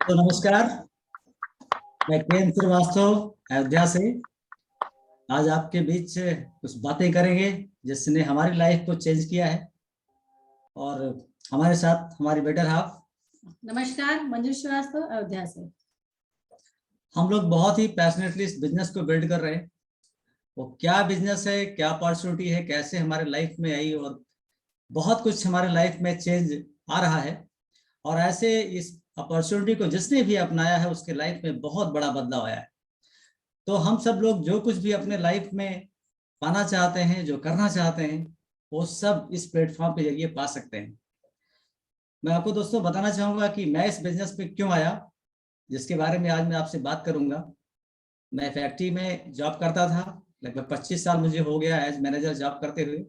तो नमस्कार, मैं के श्रीवास्तव अयोध्या से आज आपके बीच कुछ बातें करेंगे जिसने हमारी लाइफ को चेंज किया है। और हमारे साथ हमारी बेटर हाफ। नमस्कार, मंजू श्रीवास्तव अयोध्या से। हम लोग बहुत ही पैशनेटली इस बिजनेस को बिल्ड कर रहे हैं। वो क्या बिजनेस है, क्या अपॉर्चुनिटी है, कैसे हमारे लाइफ में आई और बहुत कुछ हमारे लाइफ में चेंज आ रहा है। और ऐसे इस अपॉर्चुनिटी को जिसने भी अपनाया है उसके लाइफ में बहुत बड़ा बदलाव आया है। तो हम सब लोग जो कुछ भी अपने लाइफ में पाना चाहते हैं, जो करना चाहते हैं, वो सब इस प्लेटफॉर्म के जरिए पा सकते हैं। मैं आपको दोस्तों बताना चाहूंगा कि मैं इस बिजनेस पे क्यों आया, जिसके बारे में आज मैं आपसे बात करूंगा। मैं फैक्ट्री में जॉब करता था, लगभग 25 साल मुझे हो गया एज मैनेजर जॉब करते हुए।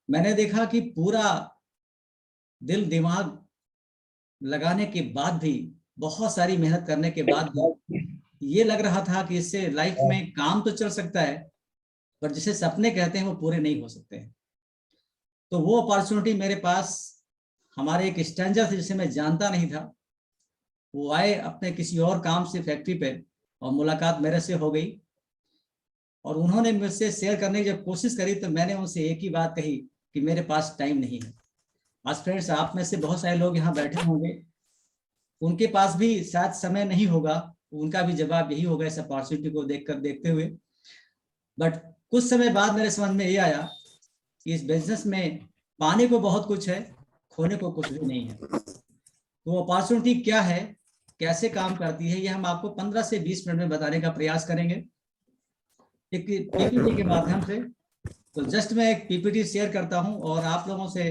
मैंने देखा कि पूरा दिल दिमाग लगाने के बाद भी, बहुत सारी मेहनत करने के बाद भी ये लग रहा था कि इससे लाइफ में काम तो चल सकता है, पर जिसे सपने कहते हैं वो पूरे नहीं हो सकते हैं। तो वो अपॉर्चुनिटी मेरे पास, हमारे एक स्ट्रेंजर थे जिसे मैं जानता नहीं था, वो आए अपने किसी और काम से फैक्ट्री पे और मुलाकात मेरे से हो गई। और उन्होंने मुझसे शेयर करने की जब कोशिश करी तो मैंने उनसे एक ही बात कही कि मेरे पास टाइम नहीं है। आज फ्रेंड्स, आप में से बहुत सारे लोग यहाँ बैठे होंगे, उनके पास भी शायद समय नहीं होगा, उनका भी जवाब यही होगा इस अपॉर्चुनिटी को देखते हुए। बट कुछ समय बाद मेरे समझ में ये आया कि इस बिजनेस में पाने को बहुत कुछ है, खोने को कुछ भी नहीं है। तो अपॉर्चुनिटी क्या है, कैसे काम करती है, ये हम आपको 15 से 20 मिनट में बताने का प्रयास करेंगे एक पीपीटी के माध्यम से। तो जस्ट मैं एक पीपीटी शेयर करता हूं और आप लोगों से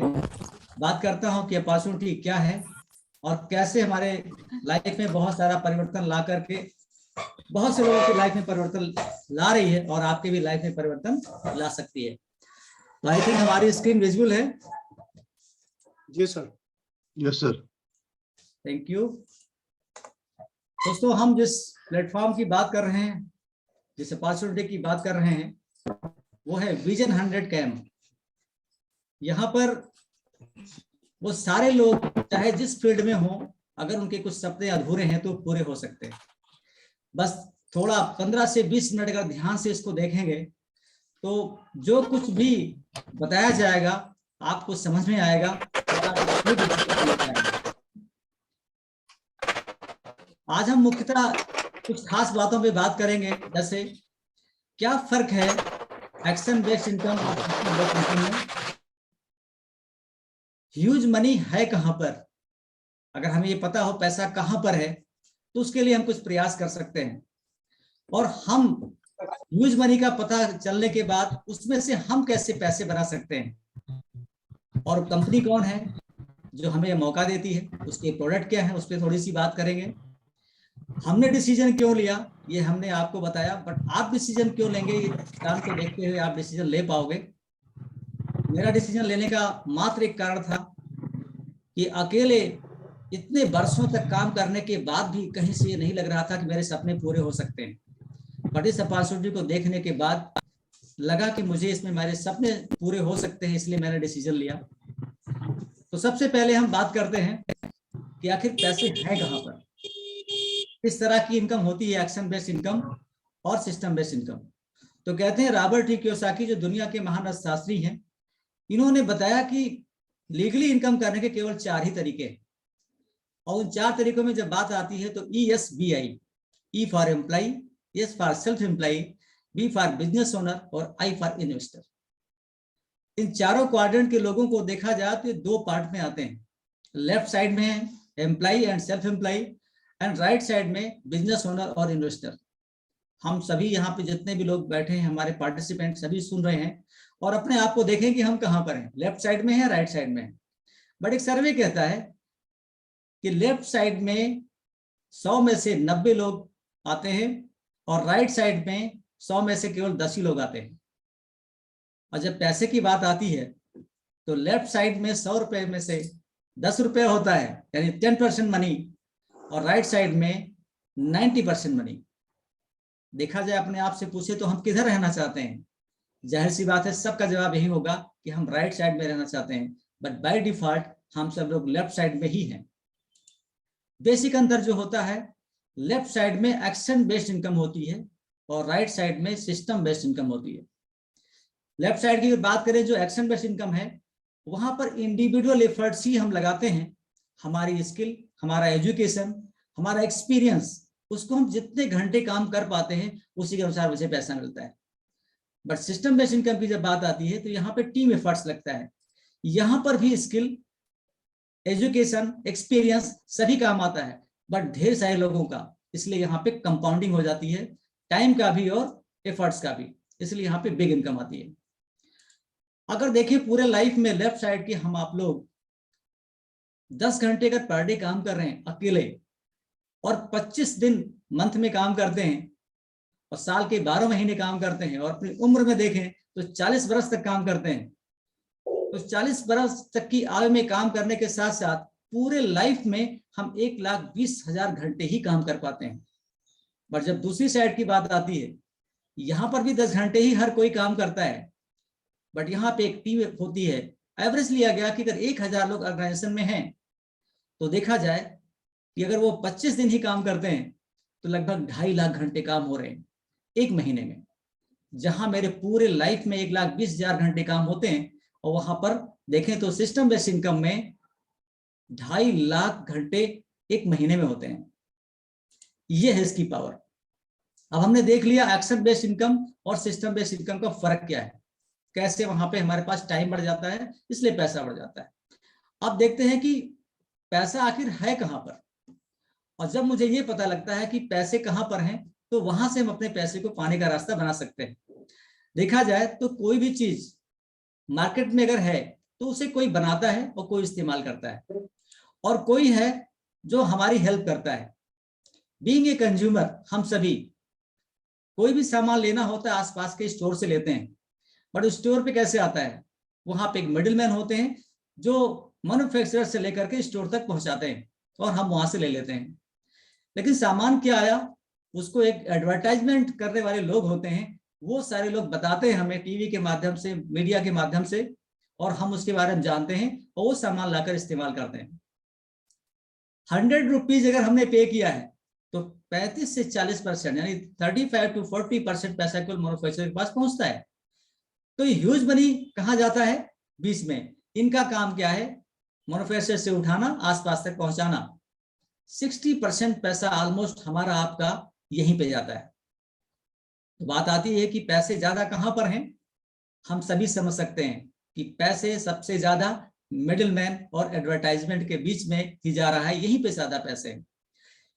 बात करता हूं कि अपॉर्चुनिटी क्या है और कैसे हमारे लाइफ में बहुत सारा परिवर्तन ला करके बहुत से लोगों की लाइफ में परिवर्तन ला रही है और आपके भी लाइफ में परिवर्तन ला सकती है। तो आई थिंक हमारी स्क्रीन विजुअल है। जी sir. Yes sir. Thank you. दोस्तों, हम जिस प्लेटफॉर्म की बात कर रहे हैं, जिस अपॉर्चुनिटी की बात कर रहे हैं, वो है विजन 100 कैम्प। यहाँ पर वो सारे लोग चाहे जिस फील्ड में हो, अगर उनके कुछ सपने अधूरे हैं तो पूरे हो सकते हैं। बस थोड़ा 15 से 20 मिनट अगर ध्यान से इसको देखेंगे तो जो कुछ भी बताया जाएगा आपको समझ में आएगा। आज हम मुख्यतः कुछ खास बातों पे बात करेंगे, जैसे क्या फर्क है एक्शन बेस्ड इनकम और सिस्टम बेस्ड इनकम में, ह्यूज मनी है कहां पर, अगर हमें ये पता हो पैसा कहां पर है तो उसके लिए हम कुछ प्रयास कर सकते हैं। और हम ह्यूज मनी का पता चलने के बाद उसमें से हम कैसे पैसे बना सकते हैं, और कंपनी कौन है जो हमें मौका देती है, उसके प्रोडक्ट क्या है, उस पर थोड़ी सी बात करेंगे। हमने डिसीजन क्यों लिया ये हमने आपको बताया, बट आप डिसीजन क्यों लेंगे, काम को देखते हुए आप डिसीजन ले पाओगे। मेरा डिसीजन लेने का मात्र एक कारण था कि अकेले इतने वर्षों तक काम करने के बाद भी कहीं से ये नहीं लग रहा था कि मेरे सपने पूरे हो सकते हैं। बट इस अपॉर्चुनिटी को देखने के बाद लगा कि मुझे इसमें मेरे सपने पूरे हो सकते हैं, इसलिए मैंने डिसीजन लिया। तो सबसे पहले हम बात करते हैं कि आखिर पैसे हैं कहां पर, किस तरह की इनकम होती है, एक्शन बेस्ड इनकम और सिस्टम बेस्ड इनकम। तो कहते हैं रॉबर्ट टी कियोसाकी, जो दुनिया के महान अर्थशास्त्री हैं, इन्होंने बताया कि लीगली इनकम करने के केवल 4 ही तरीके हैं। और उन 4 तरीकों में जब बात आती है तो ESBI, E for employ, S for self employ, B for business owner और I फॉर इन्वेस्टर। इन चारों क्वाड्रेंट के लोगों को देखा जाए तो 2 पार्ट में आते हैं। लेफ्ट साइड में है employ and self employ, and right side में बिजनेस ओनर और इन्वेस्टर। हम सभी यहाँ पे जितने भी लोग बैठे हैं, हमारे पार्टिसिपेंट सभी सुन रहे हैं और अपने आप को देखें कि हम कहाँ पर हैं, लेफ्ट साइड में है, राइट साइड में है। बट एक सर्वे कहता है कि लेफ्ट साइड में 100 में से 90 लोग आते हैं और राइट साइड में 100 में से केवल 10 ही लोग आते हैं। और जब पैसे की बात आती है तो लेफ्ट साइड में 100 रुपए में से 10 रुपए होता है, यानी 10% मनी, और राइट साइड में 90% मनी। देखा जाए, अपने आप से पूछे तो हम किधर रहना चाहते हैं, जाहिर सी बात है सबका जवाब यही होगा कि हम राइट साइड में रहना चाहते हैं। बट बाय डिफॉल्ट हम सब लोग लेफ्ट साइड में ही हैं। बेसिक अंतर जो होता है, लेफ्ट साइड में एक्शन बेस्ड इनकम होती है और राइट साइड में सिस्टम बेस्ड इनकम होती है। लेफ्ट साइड की बात करें जो एक्शन बेस्ड इनकम है, वहां पर इंडिविजुअल एफर्ट्स ही हम लगाते हैं। हमारी स्किल, हमारा एजुकेशन, हमारा एक्सपीरियंस, उसको हम जितने घंटे काम कर पाते हैं उसी के अनुसार मुझे पैसा मिलता है। बट सिस्टम बेस्ड इनकम की जब बात आती है तो यहाँ पे टीम एफर्ट्स लगता है। यहाँ पर भी स्किल, एजुकेशन, एक्सपीरियंस सभी काम आता है, बट ढेर सारे लोगों का, इसलिए यहाँ पे कंपाउंडिंग हो जाती है, टाइम का भी और एफर्ट्स का भी, इसलिए यहाँ पे बिग इनकम आती है। अगर देखें पूरे लाइफ में लेफ्ट साइड की, हम आप लोग 10 घंटे अगर पर डे काम कर रहे हैं अकेले और 25 दिन मंथ में काम करते हैं और साल के 12 महीने काम करते हैं और अपनी उम्र में देखें तो 40 बरस तक काम करते हैं, तो 40 बरस तक की आयु में काम करने के साथ साथ पूरे लाइफ में हम 1,20,000 घंटे ही काम कर पाते हैं। बट जब दूसरी साइड की बात आती है, यहाँ पर भी 10 घंटे ही हर कोई काम करता है, बट यहाँ पे एक टीम होती है। एवरेज लिया गया कि अगर 1,000 लोग ऑर्गेनाइजेशन में हैं तो देखा जाए कि अगर वो 25 दिन ही काम करते हैं तो लगभग 2.5 लाख घंटे काम हो रहे हैं एक महीने में, जहां मेरे पूरे लाइफ में 1,20,000 घंटे काम होते हैं। और वहां पर देखें तो सिस्टम बेस्ड इनकम में 2.5 लाख घंटे एक महीने में होते हैं। ये है इसकी पावर। अब हमने देख लिया एक्शन बेस्ड इनकम और सिस्टम बेस्ड इनकम का फर्क क्या है, कैसे वहां पे हमारे पास टाइम बढ़ जाता है, इसलिए पैसा बढ़ जाता है। अब देखते हैं कि पैसा आखिर है कहां पर, और जब मुझे ये पता लगता है कि पैसे कहां पर हैं तो वहां से हम अपने पैसे को पाने का रास्ता बना सकते हैं। देखा जाए तो कोई भी चीज मार्केट में अगर है तो उसे कोई बनाता है और कोई इस्तेमाल करता है, और कोई है जो हमारी हेल्प करता है। बीइंग ए कंज्यूमर, हम सभी कोई भी सामान लेना होता है आसपास के स्टोर से लेते हैं, बट स्टोर पे कैसे आता है, वहां पे एक मिडिल मैन होते हैं जो मैन्युफैक्चरर से लेकर के स्टोर तक पहुंचाते हैं और हम वहां से ले लेते हैं। लेकिन सामान क्या आया, उसको एक एडवर्टाइजमेंट करने वाले लोग होते हैं, वो सारे लोग बताते हैं हमें टीवी के माध्यम से, मीडिया के माध्यम से, और हम उसके बारे में जानते हैं और वो सामान लाकर इस्तेमाल करते हैं। 100 रुपीज अगर हमने पे किया है तो 35 से 40% यानी 35 to 40% पैसा केवल मैन्युफैक्चरर के पास पहुंचता है। तो ह्यूज मनी कहाँ जाता है, बीच में। इनका काम क्या है, मैन्युफैक्चरर से उठाना, आसपास तक पहुंचाना। 60% पैसा ऑलमोस्ट हमारा आपका यहीं पे जाता है। तो बात आती है कि पैसे ज्यादा कहां पर हैं। हम सभी समझ सकते हैं कि पैसे सबसे ज्यादा मिडिल मैन और एडवर्टाइजमेंट के बीच में ही जा रहा है, यहीं पे ज्यादा पैसे हैं।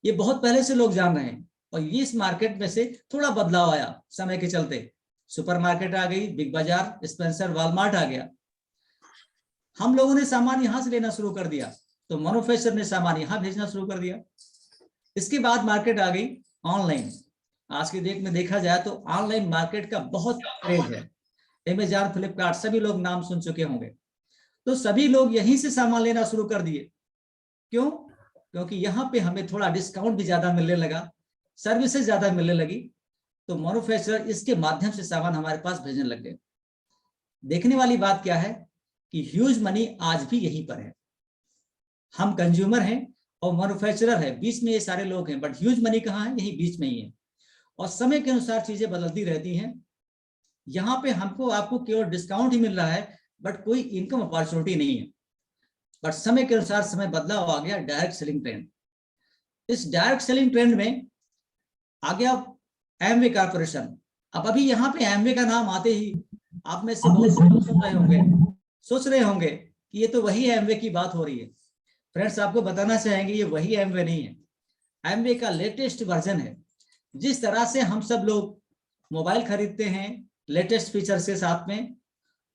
ये बहुत पहले से लोग जान रहे हैं, और ये इस मार्केट में से थोड़ा बदलाव आया समय के चलते। सुपरमार्केट आ गई, बिग बाजार, स्पेंसर, वॉलमार्ट आ गया। हम लोगों ने सामान यहां से लेना शुरू कर दिया, तो मैन्युफैक्चरर ने सामान यहां भेजना शुरू कर दिया। इसके बाद मार्केट आ गई ऑनलाइन। आज की डेट में देखा जाए तो ऑनलाइन मार्केट का बहुत क्रेज है। अमेज़न, फ्लिपकार्ट, सभी लोग नाम सुन चुके होंगे। तो सभी लोग यहीं से सामान लेना शुरू कर दिए। क्यों? क्योंकि यहाँ पे हमें थोड़ा डिस्काउंट भी ज्यादा मिलने लगा, सर्विसेज ज्यादा मिलने लगी, तो मैन्युफैक्चरर इसके माध्यम से सामान हमारे पास भेजने लग गए। देखने वाली बात क्या है कि ह्यूज मनी आज भी यहीं पर है। हम कंज्यूमर हैं और मैन्युफैक्चरर है, बीच में ये सारे लोग हैं, बट ह्यूज मनी कहाँ है, यही बीच में ही है। और समय के अनुसार चीजें बदलती रहती हैं। यहाँ पे हमको आपको केवल डिस्काउंट ही मिल रहा है, बट कोई इनकम अपॉर्चुनिटी नहीं है। बट समय के अनुसार समय बदलाव आ गया, डायरेक्ट सेलिंग ट्रेंड। इस डायरेक्ट सेलिंग ट्रेंड में आ गया एमवे कॉर्पोरेशन। अब अभी यहाँ पे एमवे का नाम आते ही आप में से बहुत से लोग सोच रहे होंगे कि ये तो वही एमवे की बात हो रही है। फ्रेंड्स, आपको बताना चाहेंगे ये वही एमवे नहीं है। एमवे का लेटेस्ट वर्जन है। जिस तरह से हम सब लोग मोबाइल खरीदते हैं लेटेस्ट फीचर्स के साथ में,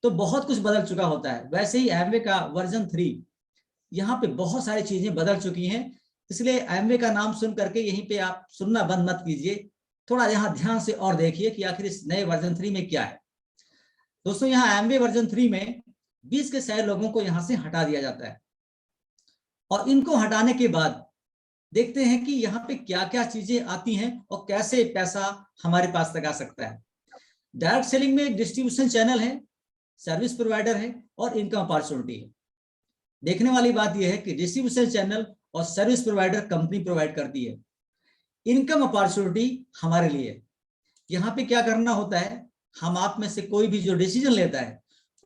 तो बहुत कुछ बदल चुका होता है, वैसे ही एमवे का वर्जन 3, यहाँ पे बहुत सारी चीजें बदल चुकी हैं। इसलिए एमवे का नाम सुन करके यहीं पे आप सुनना बंद मत कीजिए, थोड़ा यहाँ ध्यान से और देखिए कि आखिर इस नए वर्जन 3 में क्या है। दोस्तों, यहाँ एमवे वर्जन 3 में 20 के शायद लोगों को यहाँ से हटा दिया जाता है, और इनको हटाने के बाद देखते हैं कि यहाँ पे क्या क्या चीजें आती हैं और कैसे पैसा हमारे पास तक आ सकता है। डायरेक्ट सेलिंग में एक डिस्ट्रीब्यूशन चैनल है, सर्विस प्रोवाइडर है और इनकम अपॉर्चुनिटी है। देखने वाली बात यह है कि डिस्ट्रीब्यूशन चैनल और सर्विस प्रोवाइडर कंपनी प्रोवाइड करती है। इनकम अपॉर्चुनिटी हमारे लिए, यहाँ पे क्या करना होता है, हम आप में से कोई भी जो डिसीजन लेता है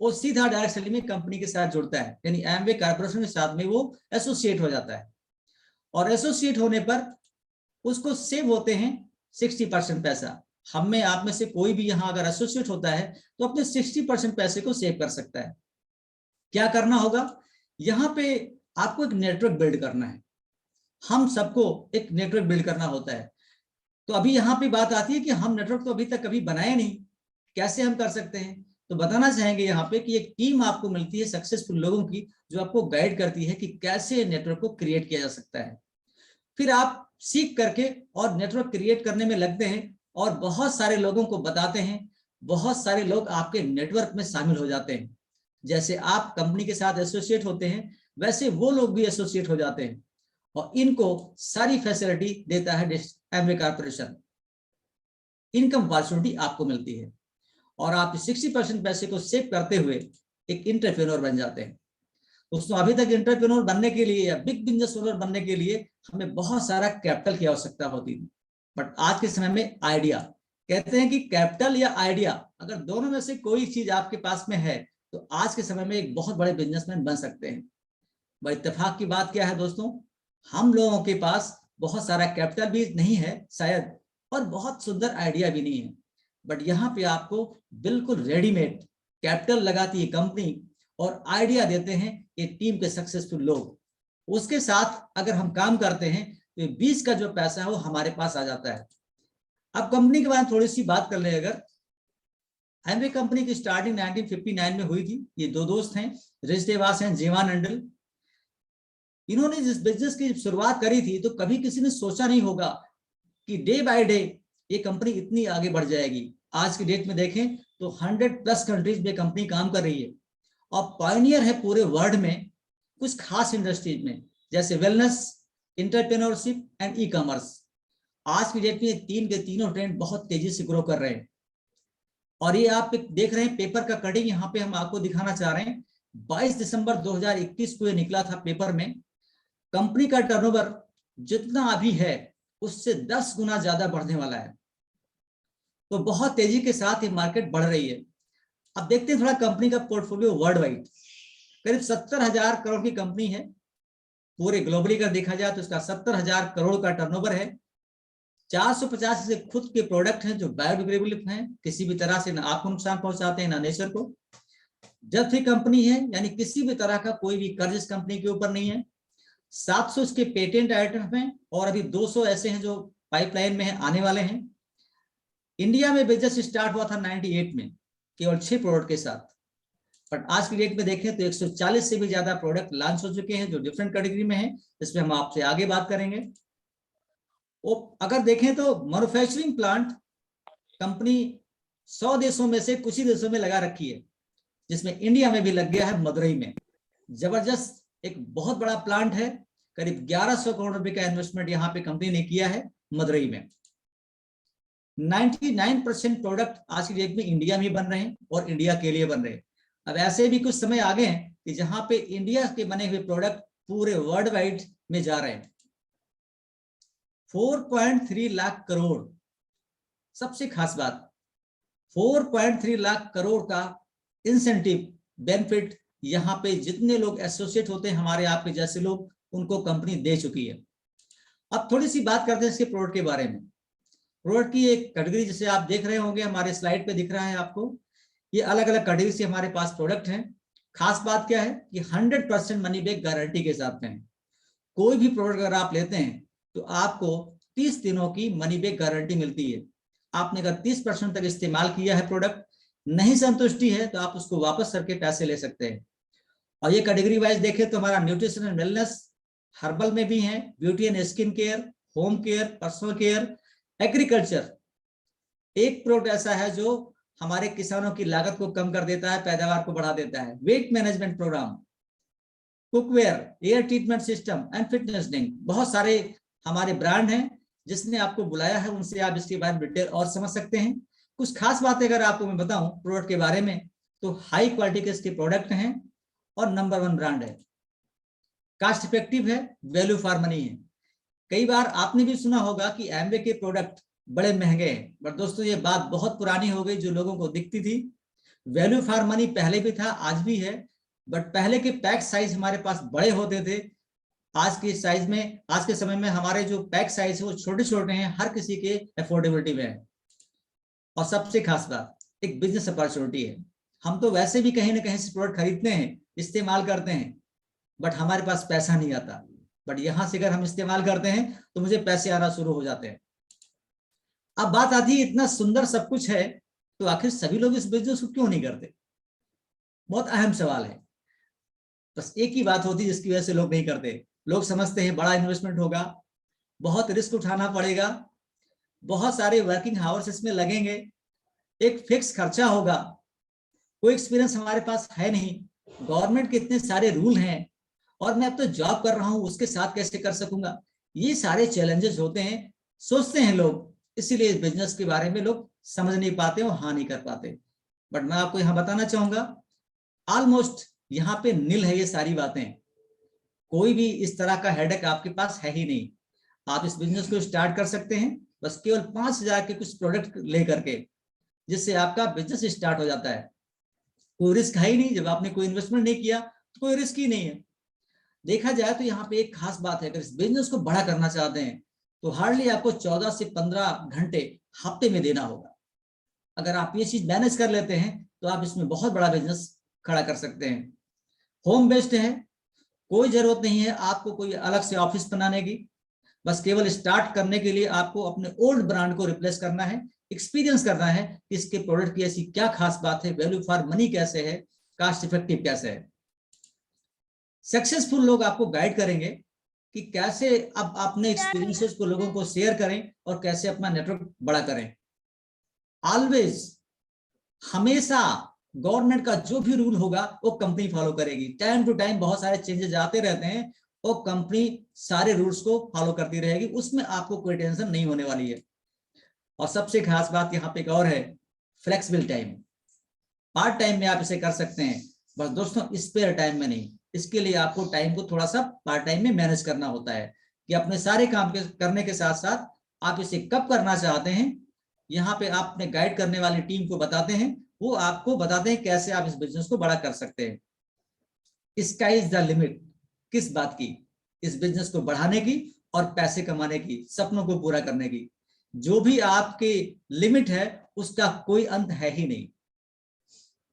वो सीधा डायरेक्ट सेलिंग में कंपनी के साथ जुड़ता है, यानी एमवे कॉर्पोरेशन के साथ में वो एसोसिएट हो जाता है। और एसोसिएट होने पर उसको सेव होते हैं 60% पैसा। हम में आप में से कोई भी यहाँ अगर एसोसिएट होता है तो अपने 60% पैसे को सेव कर सकता है। क्या करना होगा, यहाँ पे आपको एक नेटवर्क बिल्ड करना है। हम सबको एक नेटवर्क बिल्ड करना होता है। तो अभी यहाँ पे बात आती है कि हम नेटवर्क तो अभी तक कभी बनाए नहीं, कैसे हम कर सकते हैं। तो बताना चाहेंगे यहाँ पे कि एक टीम आपको मिलती है सक्सेसफुल लोगों की, जो आपको गाइड करती है कि कैसे नेटवर्क को क्रिएट किया जा सकता है। फिर आप सीख करके और नेटवर्क क्रिएट करने में लगते हैं और बहुत सारे लोगों को बताते हैं। बहुत सारे लोग आपके नेटवर्क में शामिल हो जाते हैं। जैसे आप कंपनी के साथ एसोसिएट होते हैं, वैसे वो लोग भी एसोसिएट हो जाते हैं और इनको सारी फैसिलिटी देता है एमवे कॉर्पोरेशन। इनकम अपॉर्चुनिटी आपको मिलती है और आप 60% पैसे को सेव करते हुए एक एंटरप्रेन्योर बन जाते हैं। दोस्तों, अभी तक एंटरप्रेन्योर बनने के लिए या बिग बिजनेस ओनर बनने के लिए हमें बहुत सारा कैपिटल की आवश्यकता होती थी, बट आज के समय में आइडिया, कहते हैं कि कैपिटल या आइडिया, अगर दोनों में से कोई चीज आपके पास में है तो आज के समय में एक बहुत बड़े बिजनेसमैन बन सकते हैं। बड़ी इत्तेफाक की बात क्या है दोस्तों, हम लोगों के पास बहुत सारा कैपिटल भी नहीं है शायद, और बहुत सुंदर आइडिया भी नहीं है, बट यहाँ पे आपको बिल्कुल रेडीमेड कैपिटल लगाती है कंपनी और आइडिया देते हैं ये टीम के सक्सेसफुल लोग। उसके साथ अगर हम काम करते हैं तो 20 का जो पैसा है वो हमारे पास आ जाता है। अब कंपनी के बारे में थोड़ी सी बात कर ले, अगर एमवे कंपनी की स्टार्टिंग 1959 में हुई थी। ये दो दोस्त हैं, रिजदेवास एंड जीवानंदन। इन्होंने जिस बिजनेस की शुरुआत करी थी तो कभी किसी ने सोचा नहीं होगा कि डे बाय डे ये कंपनी इतनी आगे बढ़ जाएगी। आज की डेट में देखें तो 100+ कंट्रीज में कंपनी काम कर रही है और पायनियर है पूरे वर्ल्ड में कुछ खास इंडस्ट्रीज में, जैसे wellness, entrepreneurship and e commerce. आज की डेट में तीन के तीनों ट्रेंड बहुत तेजी से ग्रो कर रहे हैं। और ये आप देख रहे हैं पेपर का कटिंग, यहाँ पे हम आपको दिखाना चाह रहे हैं। 22 दिसंबर 2021 को ये निकला था पेपर में। कंपनी का टर्नओवर जितना अभी है उससे 10 गुना ज्यादा बढ़ने वाला है। तो बहुत तेजी के साथ ये मार्केट बढ़ रही है। अब देखते हैं थोड़ा कंपनी का पोर्टफोलियो वर्ल्ड वाइड। करीब 70,000 करोड़ की कंपनी है। पूरे ग्लोबली का देखा जाए तो इसका 70,000 करोड़ का टर्नओवर है। 450 से खुद के प्रोडक्ट हैं जो बायोडिग्रेडेबल हैं, किसी भी तरह से ना आपको नुकसान पहुंचाते हैं ना नेचर को। जब फ्री कंपनी है, यानी किसी भी तरह का कोई भी कर्ज इस कंपनी के ऊपर नहीं है। 700 इसके पेटेंट आइटम हैं और अभी 200 ऐसे हैं जो पाइपलाइन में है, आने वाले हैं। इंडिया में बिजनेस स्टार्ट हुआ था 98 में केवल 6 प्रोडक्ट के साथ, बट आज की डेट में देखें तो 140 से भी ज्यादा प्रोडक्ट लॉन्च हो चुके हैं जो डिफरेंट कैटेगरी में है, जिसमें हम आपसे आगे बात करेंगे। अगर देखें तो मैन्युफैक्चरिंग प्लांट कंपनी 100 देशों में से कुछ ही देशों में लगा रखी है, जिसमें इंडिया में भी लग गया है मदुरई में। जबरदस्त एक बहुत बड़ा प्लांट है, करीब 1100 करोड़ रुपए का इन्वेस्टमेंट यहाँ पे कंपनी ने किया है मदुरई में। 99% प्रोडक्ट आज की डेट में इंडिया में बन रहे हैं और इंडिया के लिए बन रहे हैं। अब ऐसे भी कुछ समय आ गए हैं कि जहां पे इंडिया के बने हुए प्रोडक्ट पूरे वर्ल्ड वाइड में जा रहे हैं। 4.3 लाख करोड़, सबसे खास बात 4.3 लाख करोड़ का इंसेंटिव बेनिफिट यहाँ पे जितने लोग एसोसिएट होते हैं हमारे आपके जैसे लोग, उनको कंपनी दे चुकी है। अब थोड़ी सी बात करते हैं इसके प्रोडक्ट के बारे में। प्रोडक्ट की एक कैटेगरी जिसे आप देख रहे होंगे हमारे स्लाइड पे दिख रहा है आपको, ये अलग अलग कैटेगरी से हमारे पास प्रोडक्ट हैं। खास बात क्या है कि 100% मनी बैक गारंटी के साथ में कोई भी प्रोडक्ट अगर आप लेते हैं तो आपको 30 दिनों की मनी बैक गारंटी मिलती है। आपने अगर 30% तक इस्तेमाल किया है प्रोडक्ट, नहीं संतुष्टि है तो आप उसको वापस करके पैसे ले सकते हैं। और ये कैटेगरी वाइज देखें तो हमारा न्यूट्रिशन एंड वेलनेस, हर्बल में भी है, beauty and skin care, home care, personal care, agriculture. एक प्रोडक्ट ऐसा है जो हमारे किसानों की लागत को कम कर देता है, पैदावार को बढ़ा देता है, weight management programme, cookware, air treatment system and fitness drink. बहुत सारे हमारे ब्रांड हैं, जिसने आपको बुलाया है उनसे आप इसके बारे में डिटेल और समझ सकते हैं। कुछ खास बातें अगर आपको मैं बताऊं प्रोडक्ट के बारे में तो हाई क्वालिटी के इसके प्रोडक्ट हैं और नंबर 1 ब्रांड है। कास्ट इफेक्टिव है, वैल्यू फॉर मनी है। कई बार आपने भी सुना होगा कि एमवे के प्रोडक्ट बड़े महंगे हैं, बट दोस्तों ये बात बहुत पुरानी हो गई जो लोगों को दिखती थी। वैल्यू फॉर मनी पहले भी था, आज भी है, बट पहले के पैक साइज हमारे पास बड़े होते थे। आज के साइज में, आज के समय में हमारे जो पैक साइज है वो छोटे छोटे हैं, हर किसी के अफोर्डेबिलिटी में है। और सबसे खास बात, एक बिजनेस अपॉर्चुनिटी है। हम तो वैसे भी कहीं ना कहीं से प्रोडक्ट खरीदते हैं, इस्तेमाल करते हैं, बट हमारे पास पैसा नहीं आता। बट यहां से अगर हम इस्तेमाल करते हैं तो मुझे पैसे आना शुरू हो जाते हैं। अब बात आती है, इतना सुंदर सब कुछ है तो आखिर सभी लोग इस बिजनेस को क्यों नहीं करते? बहुत अहम सवाल है। बस एक ही बात होती है जिसकी वजह से लोग नहीं करते। लोग समझते हैं बड़ा इन्वेस्टमेंट होगा, बहुत रिस्क उठाना पड़ेगा, बहुत सारे वर्किंग आवर्स इसमें लगेंगे, एक फिक्स खर्चा होगा, कोई एक्सपीरियंस हमारे पास है नहीं, गवर्नमेंट के इतने सारे रूल हैं, और मैं अब तो जॉब कर रहा हूं, उसके साथ कैसे कर सकूंगा। ये सारे चैलेंजेस होते हैं, सोचते हैं लोग, इसीलिए इस बिजनेस के बारे में लोग समझ नहीं पाते और हाँ नहीं कर पाते। बट मैं आपको यहाँ बताना चाहूंगा, ऑलमोस्ट यहाँ पे नील है ये सारी बातें। कोई भी इस तरह का हेडेक आपके पास है ही नहीं। आप इस बिजनेस को स्टार्ट कर सकते हैं बस केवल 5,000 के कुछ प्रोडक्ट लेकर के, जिससे आपका बिजनेस स्टार्ट हो जाता है। कोई रिस्क है ही नहीं। जब आपने कोई इन्वेस्टमेंट नहीं किया तो कोई रिस्क ही नहीं है। देखा जाए तो यहाँ पे एक खास बात है, अगर इस बिजनेस को बड़ा करना चाहते हैं तो हार्डली आपको 14 से 15 घंटे हफ्ते में देना होगा। अगर आप ये चीज मैनेज कर लेते हैं तो आप इसमें बहुत बड़ा बिजनेस खड़ा कर सकते हैं। होम बेस्ड है, कोई जरूरत नहीं है आपको कोई अलग से ऑफिस बनाने की। बस केवल स्टार्ट करने के लिए आपको अपने ओल्ड ब्रांड को रिप्लेस करना है, एक्सपीरियंस करना है कि इसके प्रोडक्ट की ऐसी क्या खास बात है, वैल्यू फॉर मनी कैसे है, कास्ट इफेक्टिव कैसे है। सक्सेसफुल लोग आपको गाइड करेंगे कि कैसे अब अपने एक्सपीरियंसेस को लोगों को शेयर करें और कैसे अपना नेटवर्क बड़ा करें। ऑलवेज, हमेशा गवर्नमेंट का जो भी रूल होगा वो कंपनी फॉलो करेगी। टाइम टू टाइम बहुत सारे चेंजेस आते रहते हैं और कंपनी सारे रूल्स को फॉलो करती रहेगी, उसमें आपको कोई टेंशन नहीं होने वाली है। और सबसे खास बात यहाँ पे एक और है, फ्लेक्सिबल टाइम। पार्ट टाइम में आप इसे कर सकते हैं, बस दोस्तों स्पेयर टाइम में नहीं। इसके लिए आपको टाइम को थोड़ा सा पार्ट टाइम में मैनेज करना होता है कि अपने सारे काम करने के साथ साथ आप इसे कब करना चाहते हैं, यहाँ पे आप अपने गाइड करने वाली टीम को बताते हैं, वो आपको बताते हैं कैसे आप इस बिजनेस को बड़ा कर सकते हैं। Sky is the limit. किस बात की? इस बिजनेस को बढ़ाने की और पैसे कमाने की, सपनों को पूरा करने की। जो भी आपकी लिमिट है उसका कोई अंत है ही नहीं।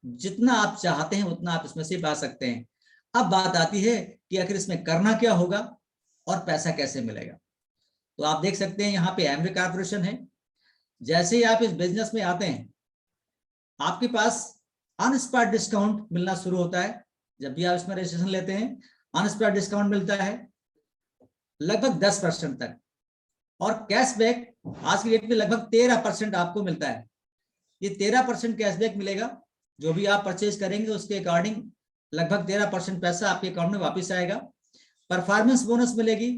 जितना आप चाहते हैं उतना आप इसमें से पा सकते हैं। अब बात आती है कि आखिर इसमें करना क्या होगा और पैसा कैसे मिलेगा। तो आप देख सकते हैं यहाँ पे एमवे कॉर्पोरेशन है। जैसे ही आप इस बिजनेस में आते हैं आपके पास ऑन स्पॉट डिस्काउंट मिलना शुरू होता है। जब भी आप इसमें रजिस्ट्रेशन लेते हैं ऑन स्पॉट डिस्काउंट मिलता है लगभग 10% तक, और कैशबैक आज की डेट में लगभग 13% आपको मिलता है। ये 13% कैशबैक मिलेगा। जो भी आप परचेज करेंगे उसके अकॉर्डिंग लगभग 13% पैसा आपके अकाउंट में वापस आएगा। परफॉर्मेंस बोनस मिलेगी।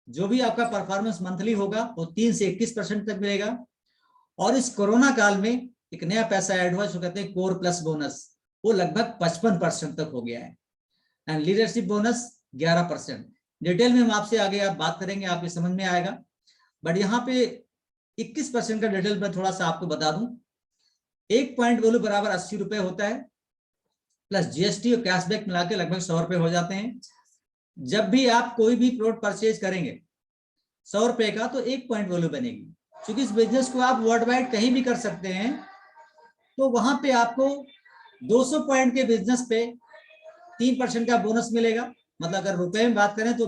जो भी आपका परफॉर्मेंस मंथली होगा वो 3 से 21% तक मिलेगा। और इस कोरोना काल में एक नया पैसा ऐड हुआ जो कहते हैं कोर प्लस बोनस, वो लगभग 55% तक हो गया है। And leadership bonus 11%। डिटेल में हम आपसे आगे आप बात करेंगे, आपके समझ में आएगा। बट यहाँ पे 21% का डिटेल में थोड़ा सा आपको बता दूं। 1 पॉइंट वैल्यू बराबर 80 रुपए होता है, प्लस जीएसटी और कैशबैक मिला के लगभग 100 रुपए हो जाते हैं। जब भी आप कोई भी प्रोडक्ट परचेज करेंगे 100 रुपए का तो 1 पॉइंट वैल्यू बनेगी। क्योंकि इस बिजनेस को आप वर्ल्ड वाइड कहीं भी कर सकते हैं, तो वहां पे आपको 200 पॉइंट के बिजनेस पे 3% का बोनस मिलेगा। मतलब अगर रुपए में बात करें तो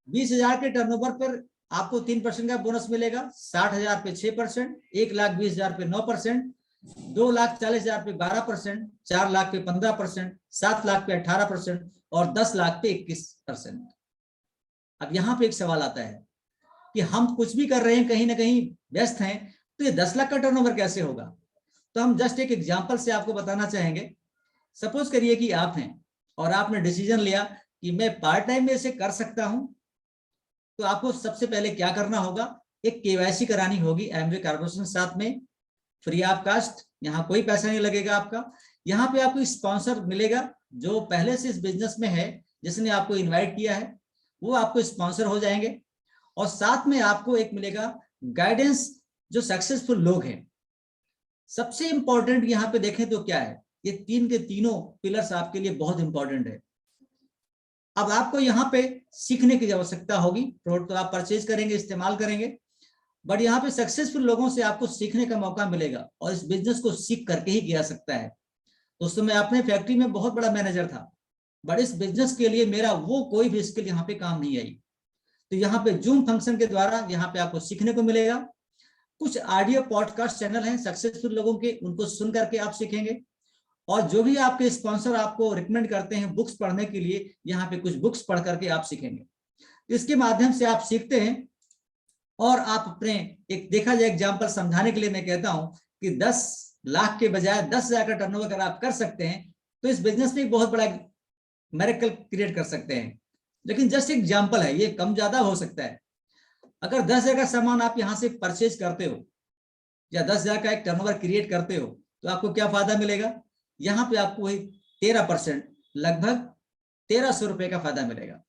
20,000 के टर्नओवर पर आपको 3% का बोनस मिलेगा। 60,000 पे 6%, 1,20,000 पे 9%, 2,40,000 पे 12%, 4 लाख पे 15%, 7 लाख पे 18% और 10 लाख पे 21%। अब यहाँ पे एक सवाल आता है कि हम कुछ भी कर रहे हैं, कहीं ना कहीं व्यस्त हैं, तो ये 10 लाख का टर्नओवर कैसे होगा? तो हम जस्ट एक एग्जांपल से आपको बताना चाहेंगे। सपोज करिए कि आप हैं और आपने डिसीजन लिया कि मैं पार्ट टाइम में इसे कर सकता हूं, तो आपको सबसे पहले क्या करना होगा, एक केवाईसी करानी होगी एमवे कॉर्पोरेशन साथ में, फ्री ऑफ कास्ट। यहाँ कोई पैसा नहीं लगेगा आपका। यहाँ पे आपको स्पॉन्सर मिलेगा जो पहले से इस बिजनेस में है, जिसने आपको इनवाइट किया है, वो आपको स्पॉन्सर हो जाएंगे। और साथ में आपको एक मिलेगा गाइडेंस, जो सक्सेसफुल लोग हैं। सबसे इंपॉर्टेंट यहाँ पे देखें तो क्या है, ये तीन के तीनों पिलर्स आपके लिए बहुत इंपॉर्टेंट है। अब आपको यहाँ पे सीखने की आवश्यकता होगी। प्रोडक्ट तो आप परचेज करेंगे, इस्तेमाल करेंगे, बट यहाँ पे सक्सेसफुल लोगों से आपको सीखने का मौका मिलेगा, और इस बिजनेस को सीख करके ही किया सकता है। दोस्तों, मैं अपने फैक्ट्री में बहुत बड़ा मैनेजर था, बट इस बिजनेस के लिए मेरा वो कोई भी स्किल यहाँ पे काम नहीं आई। तो यहाँ पे जूम फंक्शन के द्वारा यहाँ पे आपको सीखने को मिलेगा। कुछ ऑडियो पॉडकास्ट चैनल हैं सक्सेसफुल लोगों के, उनको सुन करके आप सीखेंगे। और जो भी आपके स्पॉन्सर आपको रिकमेंड करते हैं बुक्स पढ़ने के लिए, यहाँ पे कुछ बुक्स पढ़ करके आप सीखेंगे। इसके माध्यम से आप सीखते हैं, और आप अपने एक देखा जाए एग्जाम्पल समझाने के लिए मैं कहता हूं कि 10 लाख के बजाय 10,000 का टर्नओवर अगर आप कर सकते हैं, तो इस बिजनेस में एक बहुत बड़ा मिरेकल क्रिएट कर सकते हैं। लेकिन जस्ट एग्जाम्पल है, ये कम ज्यादा हो सकता है। अगर 10,000 का सामान आप यहाँ से परचेज करते हो, या 10,000 का एक टर्नओवर क्रिएट करते हो, तो आपको क्या फायदा मिलेगा? यहाँ पे आपको वही 13%, लगभग 1,300 रुपए का फायदा मिलेगा।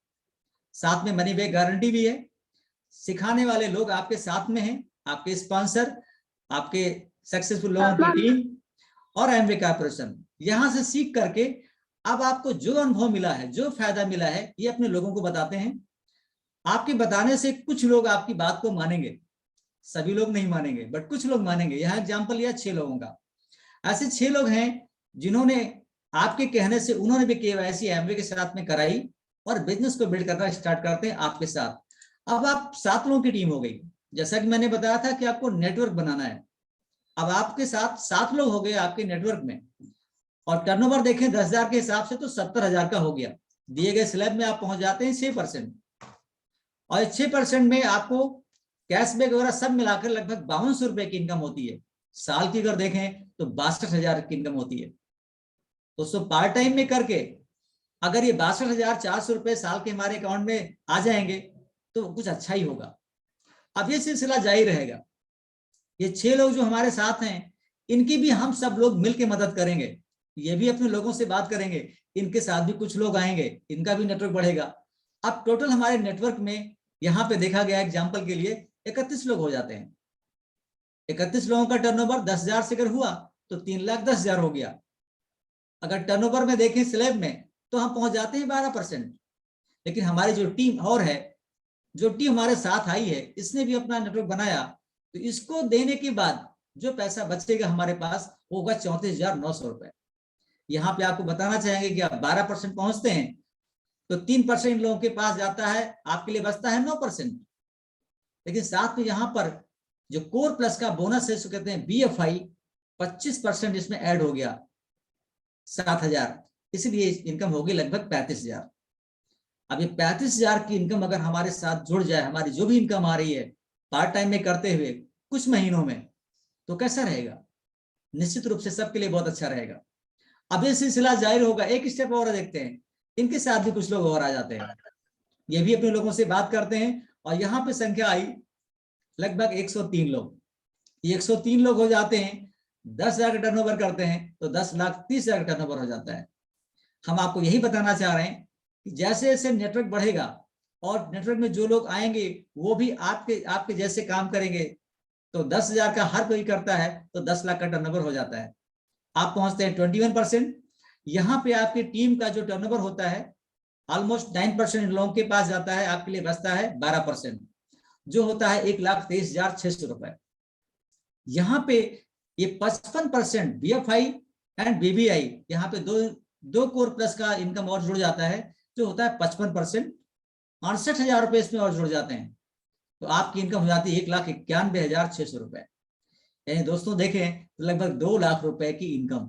साथ में मनी बैक गारंटी भी है। सिखाने वाले लोग आपके साथ में हैं, आपके स्पॉन्सर, आपके सक्सेसफुल लोगों की टीम और एमवे कॉर्पोरेशन। यहां से सीख करके अब आपको जो अनुभव मिला है, जो फायदा मिला है, ये अपने लोगों को बताते हैं। आपके बताने से कुछ लोग आपकी बात को मानेंगे, सभी लोग नहीं मानेंगे, बट कुछ लोग मानेंगे। यहाँ एग्जाम्पल लिया 6 लोगों का। ऐसे 6 लोग हैं जिन्होंने आपके कहने से उन्होंने भी केवाईसी एमवे के साथ में कराई, और बिजनेस को बिल्ड करना स्टार्ट करते हैं आपके साथ। अब आप 7 लोगों की टीम हो गई। जैसा कि मैंने बताया था कि आपको नेटवर्क बनाना है। अब आपके साथ 7 लोग हो गए आपके नेटवर्क में, और टर्नओवर देखें 10,000 के हिसाब से तो 70,000 का हो गया। दिए गए स्लैब में आप पहुंच जाते हैं 6%, और 6% में आपको कैशबैक वगैरह सब मिलाकर लगभग 5200 रुपए की इनकम होती है। साल की अगर देखें तो 62,000 की इनकम होती है। दोस्तों, पार्ट टाइम में करके अगर ये 62,400 रुपए साल के हमारे अकाउंट में आ जाएंगे, तो कुछ अच्छा ही होगा। अब ये सिलसिला जारी रहेगा। ये 6 लोग जो हमारे साथ हैं, इनकी भी हम सब लोग मिलकर मदद करेंगे। ये भी अपने लोगों से बात करेंगे, इनके साथ भी कुछ लोग आएंगे, इनका भी नेटवर्क बढ़ेगा। अब टोटल हमारे नेटवर्क में यहाँ पे देखा गया एग्जाम्पल के लिए 31 लोग हो जाते हैं। 31 लोगों का टर्नओवर 10,000 से अगर हुआ तो 3,10,000 हो गया। अगर टर्नओवर में देखें स्लैब में, तो हम पहुंच जाते हैं 12%। लेकिन हमारी जो टीम और है, जो टीम हमारे साथ आई है, इसने भी अपना नेटवर्क बनाया, तो इसको देने के बाद जो पैसा बचेगा हमारे पास वो होगा 34,900 रुपए। यहाँ पे आपको बताना चाहेंगे कि आप 12% पहुंचते हैं तो 3% लोगों के पास जाता है, आपके लिए बचता है 9%। लेकिन साथ में यहाँ पर जो कोर प्लस का बोनस है, इसको कहते हैं BFI, 25% इसमें ऐड हो गया, 7,000, इसलिए इनकम होगी लगभग 35,000। अब ये 35,000 की इनकम अगर हमारे साथ जुड़ जाए, हमारी जो भी इनकम आ रही है पार्ट टाइम में करते हुए कुछ महीनों में, तो कैसा रहेगा? निश्चित रूप से सबके लिए बहुत अच्छा रहेगा। अब ये सिलसिला जारी होगा। एक स्टेप और देखते हैं, इनके साथ भी कुछ लोग और आ जाते हैं, ये भी अपने लोगों से बात करते हैं, और यहाँ पे संख्या आई लगभग 103 लोग। 103 लोग हो जाते हैं, 10,000 का टर्नओवर करते हैं तो 10,30,000 का टर्नओवर हो जाता है। हम आपको यही बताना चाह रहे हैं कि जैसे जैसे नेटवर्क बढ़ेगा और नेटवर्क में जो लोग आएंगे वो भी आपके जैसे काम करेंगे, तो 10,000 का हर कोई करता है तो 10 लाख का टर्नओवर हो जाता है। आप पहुंचते हैं 21%। यहाँ पे आपकी टीम का जो टर्नओवर होता है ऑलमोस्ट 9% लोगों के पास जाता है, आपके लिए बचता है 12%, जो होता है 1,23,600 रुपए। यहाँ पे ये 55% BFI एंड BBI, यहाँ पे दो कोर प्लस का इनकम और जुड़ जाता है, जो होता है 55%, 68,000 रुपए इसमें और जुड़ जाते हैं, तो आपकी इनकम हो जाती है 1,91,600 रुपए। यानी दोस्तों देखें तो लगभग 2 लाख रुपए की इनकम।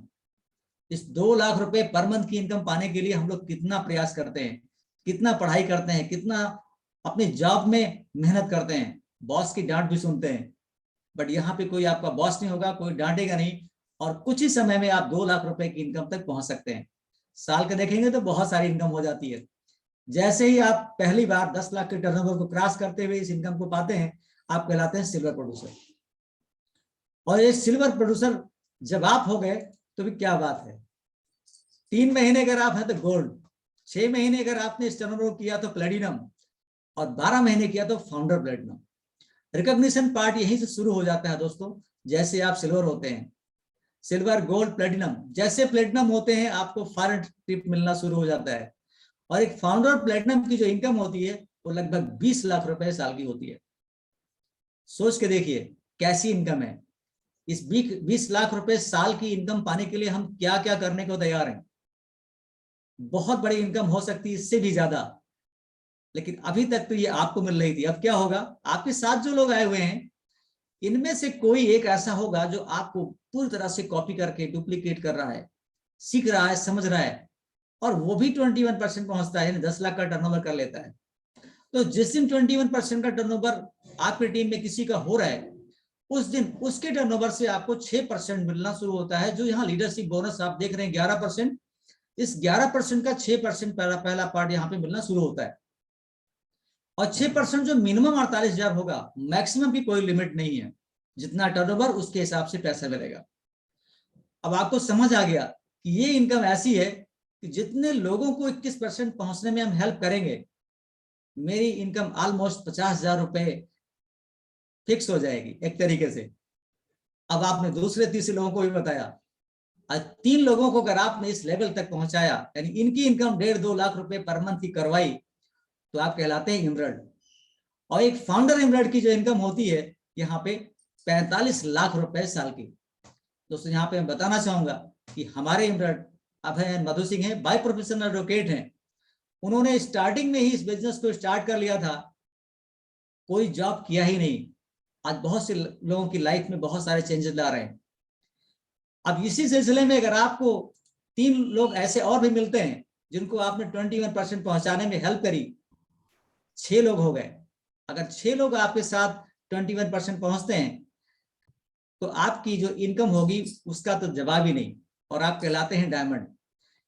इस 2 लाख रुपए पर मंथ की इनकम पाने के लिए हम लोग कितना प्रयास करते हैं, कितना पढ़ाई करते हैं, कितना अपनी जॉब में मेहनत करते हैं, बॉस की डांट भी सुनते हैं, बट यहाँ पे कोई आपका बॉस नहीं होगा, कोई डांटेगा नहीं, और कुछ ही समय में आप 2 लाख रुपए की इनकम तक पहुंच सकते हैं। साल का देखेंगे तो बहुत सारी इनकम हो जाती है। जैसे ही आप पहली बार 10 लाख के टर्नओवर को क्रॉस करते हुए इस इनकम को पाते हैं, आप कहलाते हैं सिल्वर प्रोड्यूसर। और ये सिल्वर प्रोड्यूसर जब आप हो गए तो भी क्या बात है, 3 महीने अगर आप हैं तो गोल्ड, 6 महीने अगर आपने इस टर्नओवर किया तो प्लेटिनम, और 12 महीने किया तो फाउंडर प्लेटिनम। रिकॉग्निशन पार्ट यहीं से शुरू हो जाता है दोस्तों। जैसे आप सिल्वर होते हैं, सिल्वर, गोल्ड, प्लेटिनम, जैसे प्लेटिनम होते हैं आपको फॉरेन ट्रिप मिलना शुरू हो जाता है। और एक फाउंडर प्लेटिनम की जो इनकम होती है वो लगभग 20 लाख रुपए साल की होती है। सोच के देखिए कैसी इनकम है। इस 20 लाख रुपए साल की इनकम पाने के लिए हम क्या क्या करने को तैयार हैं। बहुत बड़ी इनकम हो सकती है, इससे भी ज्यादा, लेकिन अभी तक तो ये आपको मिल रही थी। अब क्या होगा, आपके साथ जो लोग आए हुए हैं इनमें से कोई एक ऐसा होगा जो आपको पूरी तरह से कॉपी करके डुप्लीकेट कर रहा है, सीख रहा है, समझ रहा है, और वो भी 21% पहुंचता है, 10 लाख का टर्नओवर कर लेता है। तो जिस दिन 21% का टर्नओवर आपकी टीम में किसी का हो रहा है, उस दिन उसके टर्नओवर से आपको 6% मिलना शुरू होता है। जो यहाँ लीडरशिप बोनस आप देख रहे हैं 11%, इस 11% का 6% पहला पार्ट यहाँ पे मिलना शुरू होता है। और 6% जो मिनिमम 48,000 होगा, मैक्सिमम की कोई लिमिट नहीं है, जितना टर्नओवर उसके हिसाब से पैसा मिलेगा। अब आपको समझ आ गया कि ये इनकम ऐसी है कि जितने लोगों को 21% पहुंचने में हम हेल्प करेंगे, मेरी इनकम ऑलमोस्ट 50,000 रुपए फिक्स हो जाएगी एक तरीके से। अब आपने दूसरे तीसरे लोगों को भी बताया, 3 लोगों को अगर आपने इस लेवल तक पहुंचाया, यानी इनकी इनकम 1.5-2 लाख रुपए पर मंथ की करवाई, तो आप कहलाते हैं इमरल्ड। और एक फाउंडर इमरल्ड की जो इनकम होती है यहाँ पे 45 लाख रुपए साल की। दोस्तों यहाँ पे मैं बताना चाहूंगा कि हमारे इमरल्ड अभय मधु सिंह है, बाय प्रोफेशन एडवोकेट हैं। उन्होंने स्टार्टिंग में ही इस बिजनेस को स्टार्ट कर लिया था, कोई जॉब किया ही नहीं। आज बहुत से लोगों की लाइफ में बहुत सारे चेंजेस ला रहे हैं। अब इसी सिलसिले में अगर आपको 3 लोग ऐसे और भी मिलते हैं जिनको आपने 21% पहुंचाने में हेल्प करी, 6 लोग हो गए। अगर 6 लोग आपके साथ 21% पहुंचते हैं तो आपकी जो इनकम होगी उसका तो जवाब ही नहीं, और आप कहलाते हैं डायमंड।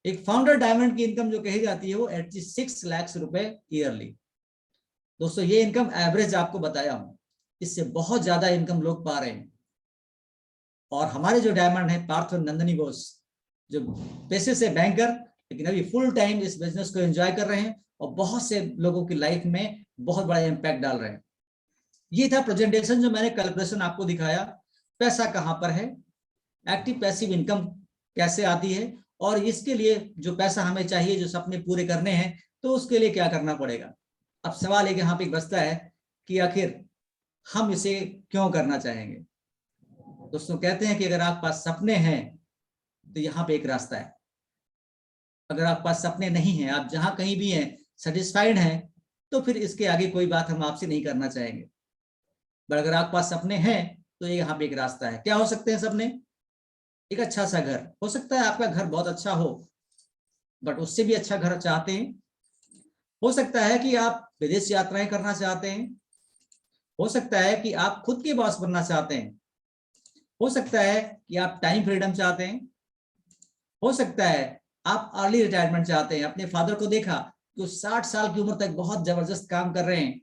एक फाउंडर डायमंड की इनकम जो कही जाती है वो 86 लाख रुपए ईयरली। दोस्तों ये इनकम एवरेज आपको बताया हूं, इससे बहुत ज्यादा इनकम लोग पा रहे हैं। और हमारे जो डायमंड है पार्थ और नंदनी बोस, जो पैसे से बैंकर, लेकिन अभी फुल टाइम इस बिजनेस को एंजॉय कर रहे हैं और बहुत से लोगों की लाइफ में बहुत बड़ा इंपैक्ट डाल रहे हैं। ये था प्रेजेंटेशन जो मैंने कैलकुलेशन आपको दिखाया, पैसा कहां पर है, एक्टिव पैसिव इनकम कैसे आती है, और इसके लिए जो पैसा हमें चाहिए, जो सपने पूरे करने हैं, तो उसके लिए क्या करना पड़ेगा। अब सवाल एक यहाँ पे बचता है कि आखिर हम इसे क्यों करना चाहेंगे। दोस्तों कहते हैं कि अगर आपके पास सपने हैं तो यहाँ पे एक रास्ता है। अगर आपके पास सपने नहीं हैं, आप जहां कहीं भी हैं, सेटिस्फाइड हैं, तो फिर इसके आगे कोई बात हम आपसे नहीं करना चाहेंगे। पर अगर आपके पास सपने हैं तो ये यहाँ पे एक रास्ता है। क्या हो सकते हैं सपने? एक अच्छा सा घर हो सकता है, आपका घर बहुत अच्छा हो बट उससे भी अच्छा घर चाहते हैं। हो सकता है कि आप विदेश यात्राएं करना चाहते हैं। हो सकता है कि आप खुद के बॉस बनना चाहते हैं। हो सकता है कि आप टाइम फ्रीडम चाहते हैं। हो सकता है आप अर्ली रिटायरमेंट चाहते हैं। अपने फादर को देखा कि 60 साल की उम्र तक बहुत जबरदस्त काम कर रहे हैं,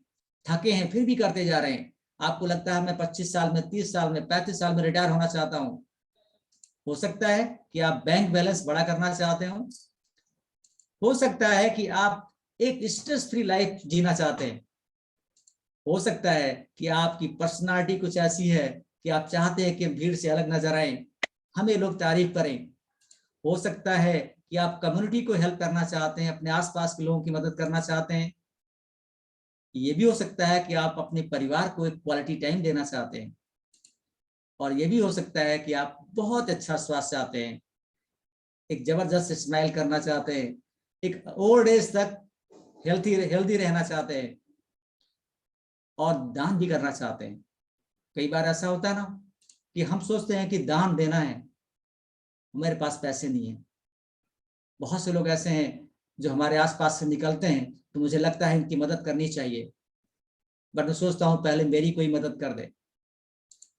थके हैं फिर भी करते जा रहे हैं। आपको लगता है मैं 25 साल में, 30 साल में, 35 साल में रिटायर होना चाहता हूं। हो सकता है कि आप बैंक बैलेंस बड़ा करना चाहते हो सकता है कि आप एक स्ट्रेस फ्री लाइफ जीना चाहते हैं। हो सकता है कि आपकी पर्सनालिटी कुछ ऐसी है कि आप चाहते हैं कि भीड़ से अलग नजर आए, हमें लोग तारीफ करें। हो सकता है कि आप कम्युनिटी को हेल्प करना चाहते हैं, अपने आसपास के लोगों की मदद करना चाहते हैं। ये भी हो सकता है कि आप अपने परिवार को एक क्वालिटी टाइम देना चाहते हैं। और ये भी हो सकता है कि आप बहुत अच्छा स्वास्थ्य चाहते हैं, एक जबरदस्त स्माइल करना चाहते हैं, एक ओल्ड एज तक हेल्दी रहना चाहते हैं, और दान भी करना चाहते हैं। कई बार ऐसा होता है ना कि हम सोचते हैं कि दान देना है, हमारे पास पैसे नहीं है। बहुत से लोग ऐसे हैं जो हमारे आसपास से निकलते हैं तो मुझे लगता है इनकी मदद करनी चाहिए, बट मैं सोचता हूं पहले मेरी कोई मदद कर दे।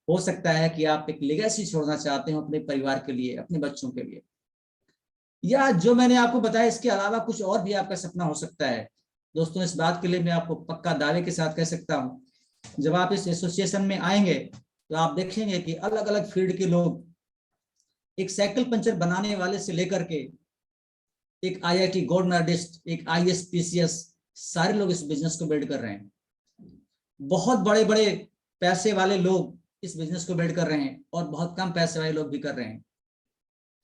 हो सकता है कि आप एक लेगेसी छोड़ना चाहते हो अपने परिवार के लिए, अपने बच्चों के लिए, या जो मैंने आपको बताया इसके अलावा कुछ और भी आपका सपना हो सकता है। दोस्तों इस बात के लिए मैं आपको पक्का दावे के साथ कह सकता हूं, जब आप इस एसोसिएशन में आएंगे तो आप देखेंगे कि अलग अलग फील्ड के लोग, एक साइकिल पंचर बनाने वाले से लेकर के एक IIT गोल्ड मेडलिस्ट, एक IAS PCS, सारे लोग इस बिजनेस को बिल्ड कर रहे हैं। बहुत बड़े बड़े पैसे वाले लोग इस बिजनेस को बिल्ड कर रहे हैं और बहुत कम पैसे वाले लोग भी कर रहे हैं।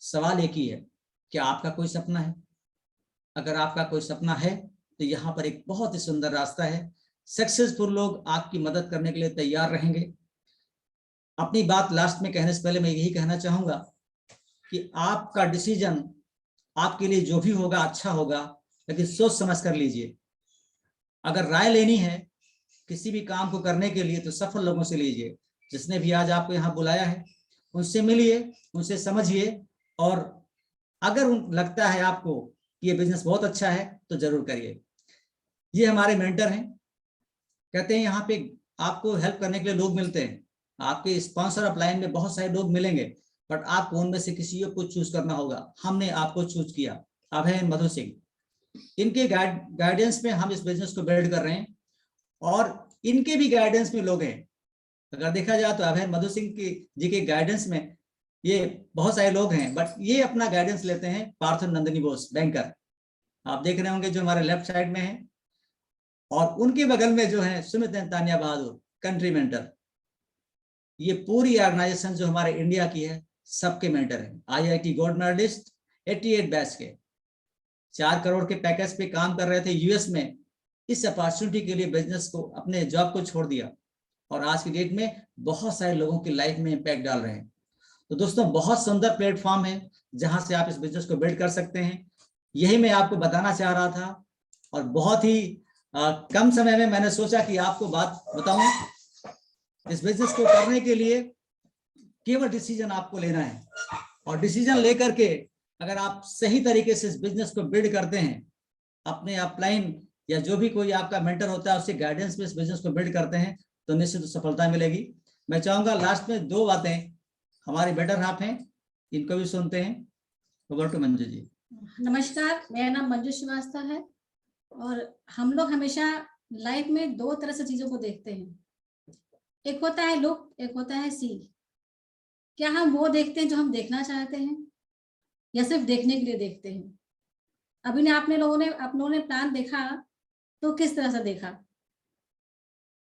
सवाल एक ही है, क्या आपका कोई सपना है? अगर आपका कोई सपना है तो यहाँ पर एक बहुत ही सुंदर रास्ता है। सक्सेसफुल लोग आपकी मदद करने के लिए तैयार रहेंगे। अपनी बात लास्ट में कहने से पहले मैं यही कहना चाहूंगा कि आपका डिसीजन आपके लिए जो भी होगा अच्छा होगा, लेकिन सोच समझ कर लीजिए। अगर राय लेनी है किसी भी काम को करने के लिए तो सफल लोगों से लीजिए। जिसने भी आज आपको यहाँ बुलाया है उनसे मिलिए, उनसे समझिए, और अगर लगता है आपको कि ये बिजनेस बहुत अच्छा है तो जरूर करिए। ये हमारे मेंटर हैं। कहते हैं यहाँ पे आपको हेल्प करने के लिए लोग मिलते हैं, आपके स्पॉन्सर अप लाइन में बहुत सारे लोग मिलेंगे, बट आपको उनमें से किसी को चूज करना होगा। हमने आपको चूज किया, अभय मधु सिंह। इनके गाइडेंस में हम इस बिजनेस को बिल्ड कर रहे हैं और इनके भी गाइडेंस में लोग हैं। अगर देखा जाए तो अभय मधु सिंह जी के गाइडेंस में ये बहुत सारे लोग हैं, बट ये अपना गाइडेंस लेते हैं पार्थ नंदिनी बोस, बैंकर। आप देख रहे होंगे जो हमारे लेफ्ट साइड में है, और उनके बगल में जो है सुमित तानिया बहादुर, कंट्री मेंटर। ये पूरी ऑर्गेनाइजेशन जो हमारे इंडिया की है सबके मेंटर है। IIT गोल्ड मेडलिस्ट 88 बैच के 4 करोड़ के पैकेज पे काम कर रहे थे US में। इस अपॉर्चुनिटी के लिए बिजनेस को, अपने जॉब को छोड़ दिया और आज की डेट में बहुत सारे लोगों की लाइफ में इंपैक्ट डाल रहे हैं। तो दोस्तों बहुत सुंदर प्लेटफॉर्म है जहां से आप इस बिजनेस को बिल्ड कर सकते हैं। यही मैं आपको बताना चाह रहा था, और बहुत ही कम समय में मैंने सोचा कि आपको बात बताऊं। इस बिजनेस को करने के लिए केवल डिसीजन आपको लेना है, और डिसीजन लेकर के अगर आप सही तरीके से इस बिजनेस को बिल्ड करते हैं, अपने अपलाइन या जो भी कोई आपका मेंटर होता है उससे गाइडेंस में इस बिजनेस को बिल्ड करते हैं तो निश्चित सफलता मिलेगी। मैं चाहूंगा लास्ट में 2 बातें हमारे बेटर हाफ हैं, इनको भी सुनते हैं। Over to Manju ji. नमस्कार, मेरा नाम मंजू श्रीवास्तव है और हम लोग हमेशा लाइफ में 2 तरह से चीजों को देखते हैं। एक होता है लुक, एक होता है सी। क्या हम वो देखते हैं जो हम देखना चाहते हैं या सिर्फ देखने के लिए देखते हैं? अभी आप लोगों ने प्लान देखा तो किस तरह से देखा?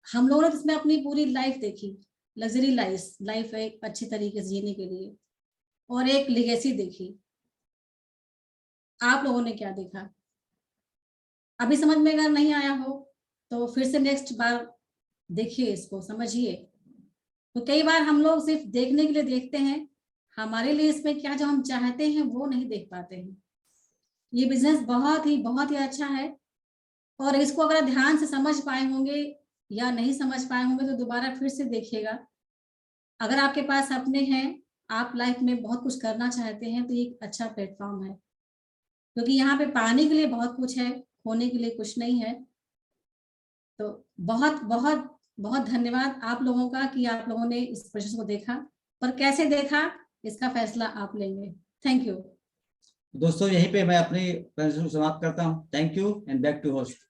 हम लोगों ने इसमें अपनी पूरी लाइफ देखी, लग्जरी लाइफ एक अच्छी तरीके से जीने के लिए, और एक लेगेसी देखी। आप लोगों ने क्या देखा? अभी समझ में अगर नहीं आया हो तो फिर से नेक्स्ट बार देखिए, इसको समझिए। तो कई बार हम लोग सिर्फ देखने के लिए देखते हैं, हमारे लिए इसमें क्या जो हम चाहते हैं वो नहीं देख पाते हैं। ये बिजनेस बहुत ही अच्छा है, और इसको अगर ध्यान से समझ पाए होंगे या नहीं समझ पाए होंगे तो दोबारा फिर से देखिएगा। अगर आपके पास सपने हैं, आप लाइफ में बहुत कुछ करना चाहते हैं, तो ये एक अच्छा प्लेटफॉर्म है, क्योंकि यहाँ पे पाने के लिए बहुत कुछ है, खोने के लिए कुछ नहीं है। तो बहुत बहुत बहुत धन्यवाद आप लोगों का कि आप लोगों ने इस प्रोसेस को देखा, पर कैसे देखा इसका फैसला आप लेंगे। Thank you. दोस्तों यहीं पे मैं अपनी प्रेजेंटेशन समाप्त करता हूं। Thank you and back to host.